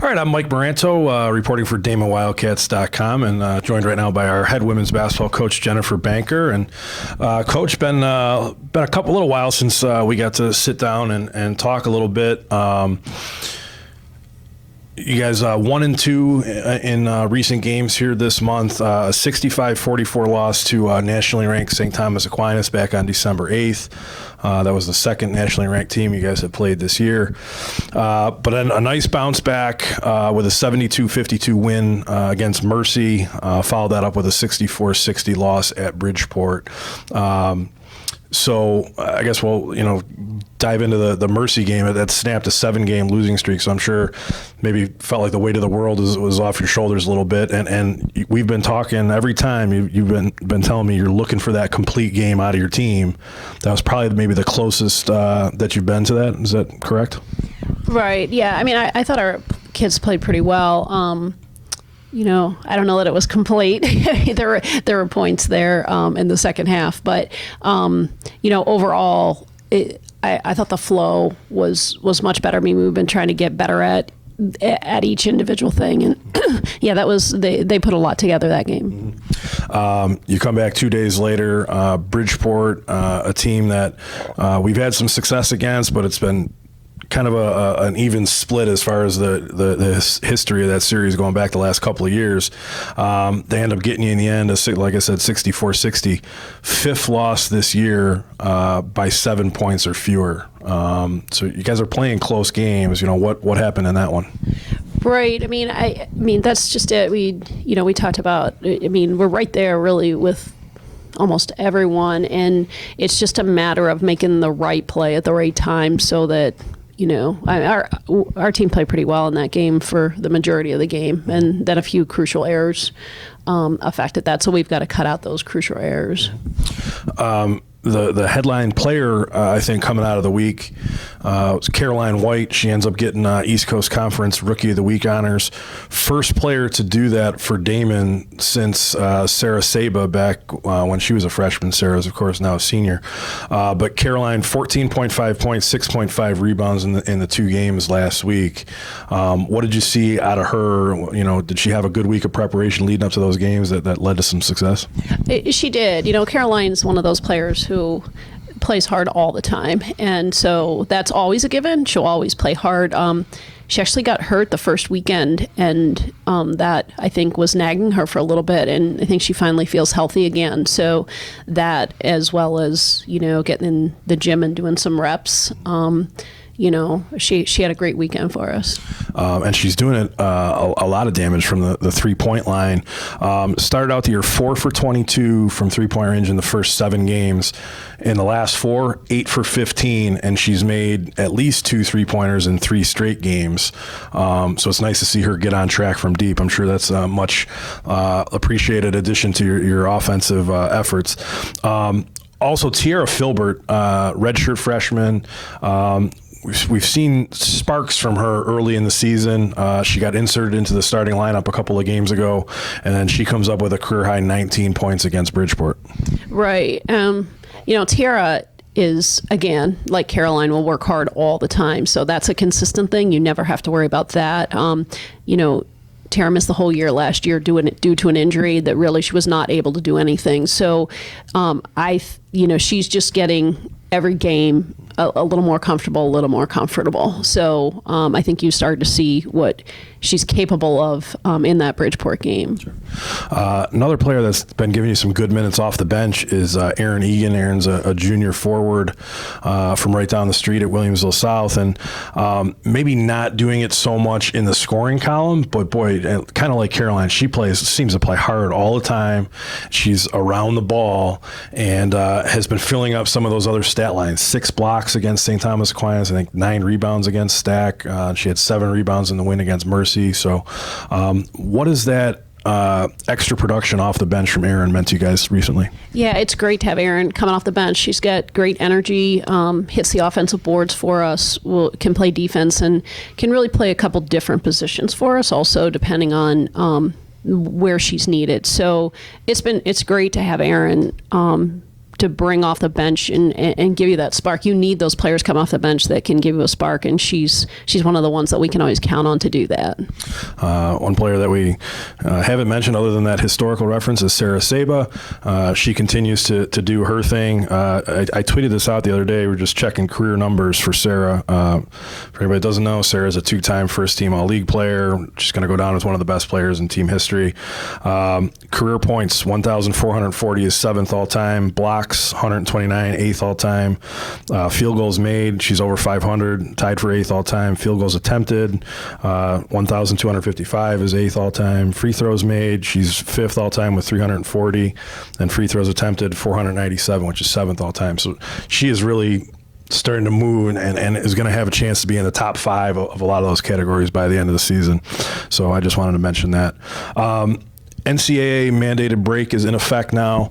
All right, I'm Mike Moranto, reporting for DamonWildcats.com, and joined right now by our head women's basketball coach, Jennifer Banker. And Coach, been a little while since we got to sit down and talk a little bit. You guys 1-2 in recent games here this month. A 65-44 loss to nationally ranked St. Thomas Aquinas back on December 8th. That was the second nationally ranked team you guys have played this year. But then a nice bounce back with a 72-52 win against Mercy. Followed that up with a 64-60 loss at Bridgeport. So I guess we'll, dive into the Mercy game. That snapped a 7-game losing streak. So I'm sure maybe felt like the weight of the world was off your shoulders a little bit. And we've been talking every time you've been telling me you're looking for that complete game out of your team. That was probably maybe the closest that you've been to that. Is that correct? Right. Yeah. I mean, I thought our kids played pretty well. I don't know that it was complete. there were points there in the second half, but overall, I thought the flow was much better. I mean, we've been trying to get better at each individual thing, and yeah, that was they put a lot together that game. You come back 2 days later, Bridgeport, a team that we've had some success against, but it's been kind of an even split as far as the history of that series going back the last couple of years. They end up getting you in the end, like I said, 64-60. Fifth loss this year by 7 points or fewer. So you guys are playing close games. What happened in that one? Right. I mean that's just it. We talked about. I mean, we're right there really with almost everyone, and it's just a matter of making the right play at the right time so that. Our team played pretty well in that game for the majority of the game, and then a few crucial errors affected that. So we've got to cut out those crucial errors. The headline player, I think, coming out of the week was Caroline White. She ends up getting East Coast Conference Rookie of the Week honors. First player to do that for Damon since Sarah Saba back when she was a freshman. Sarah's, of course, now a senior. But Caroline, 14.5 points, 6.5 rebounds in the 2 games last week. What did you see out of her? Did she have a good week of preparation leading up to those games that led to some success? She did. Caroline's one of those players who plays hard all the time, and so that's always a given. She'll always play hard. She actually got hurt the first weekend, and that I think was nagging her for a little bit, and I think she finally feels healthy again. So that, as well as getting in the gym and doing some reps, she had a great weekend for us. And she's doing it a lot of damage from the 3-point line. Started out the year 4 for 22 from 3-point range in the first 7 games. In the last 4, 8 for 15, and she's made at least 2 3-pointers in 3 straight games. So it's nice to see her get on track from deep. I'm sure that's a much appreciated addition to your offensive efforts. Also, Tiara Filbert, redshirt freshman. We've seen sparks from her early in the season. She got inserted into the starting lineup a couple of games ago, and then she comes up with a career-high 19 points against Bridgeport. Right. Tiara is, again, like Caroline, will work hard all the time. So that's a consistent thing. You never have to worry about that. Tara missed the whole year last year due to an injury that really she was not able to do anything. So she's just getting every game a little more comfortable. So I think you started to see what she's capable of in that Bridgeport game. Sure. Another player that's been giving you some good minutes off the bench is Erin Egan. Erin's a junior forward from right down the street at Williamsville South, and maybe not doing it so much in the scoring column, but boy, kind of like Caroline, she seems to play hard all the time. She's around the ball and has been filling up some of those other stat lines. 6 blocks against St. Thomas Aquinas, I think 9 rebounds against Stack. She had 7 rebounds in the win against Mercy. So what is that extra production off the bench from Erin meant to you guys recently? Yeah, it's great to have Erin coming off the bench. She's got great energy, hits the offensive boards for us, can play defense, and can really play a couple different positions for us also, depending on where she's needed. So it's great to have Erin to bring off the bench and give you that spark. You need those players come off the bench that can give you a spark, and she's one of the ones that we can always count on to do that. One player that we haven't mentioned other than that historical reference is Sarah Saba. She continues to do her thing. I tweeted this out the other day. We're just checking career numbers for Sarah. For anybody that doesn't know, Sarah's a two-time first-team All-League player. She's going to go down as one of the best players in team history. Career points, 1,440 is 7th all-time. Blocks, 129, 8th all-time. Field goals made, she's over 500, tied for 8th all-time. Field goals attempted, 1,255 is 8th all-time. Free throws made, she's 5th all-time with 340. And free throws attempted, 497, which is 7th all-time. So she is really starting to move and is going to have a chance to be in the top 5 of a lot of those categories by the end of the season. So I just wanted to mention that. NCAA mandated break is in effect now.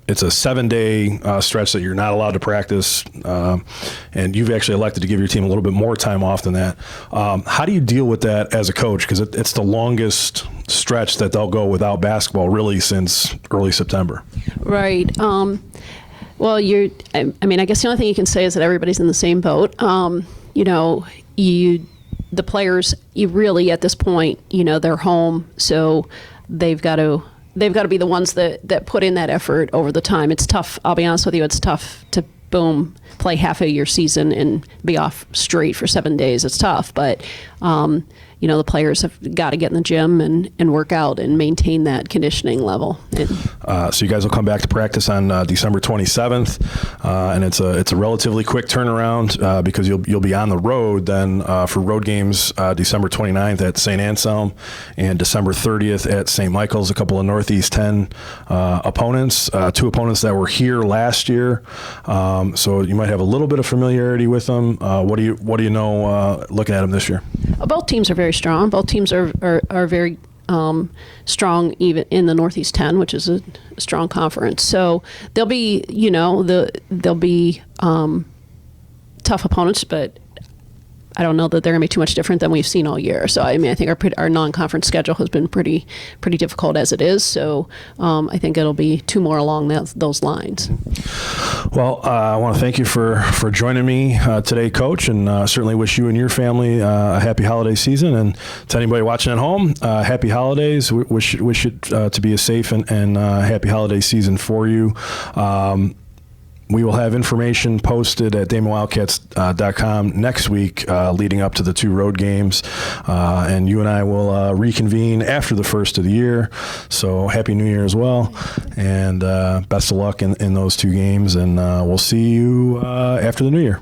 It's a 7-day stretch that you're not allowed to practice, and you've actually elected to give your team a little bit more time off than that. How do you deal with that as a coach? Because it's the longest stretch that they'll go without basketball really since early September. Right. Well, I mean, I guess the only thing you can say is that everybody's in the same boat. The players, you really at this point, they're home, so they've got to be the ones that put in that effort over the time. It's tough. I'll be honest with you. It's tough to play half of your season and be off straight for 7 days. It's tough, but the players have got to get in the gym and work out and maintain that conditioning level. So you guys will come back to practice on December 27th, and it's a relatively quick turnaround because you'll be on the road then for road games December 29th at St. Anselm and December 30th at St. Michael's. A couple of Northeast 10 opponents, 2 opponents that were here last year. So you might have a little bit of familiarity with them. What do you know looking at them this year? Both teams are very strong. Both teams are very strong, even in the Northeast 10, which is a strong conference. So they'll be, they'll be tough opponents, but I don't know that they're going to be too much different than we've seen all year. So I mean, I think our non-conference schedule has been pretty difficult as it is. So I think it'll be 2 more along those lines. Well, I want to thank you for joining me today, Coach, and certainly wish you and your family a happy holiday season. And to anybody watching at home, happy holidays. Wish it to be a safe and happy holiday season for you. We will have information posted at DamonWildcats.com next week leading up to the 2 road games. And you and I will reconvene after the first of the year. So Happy New Year as well. And best of luck in those 2 games. And we'll see you after the New Year.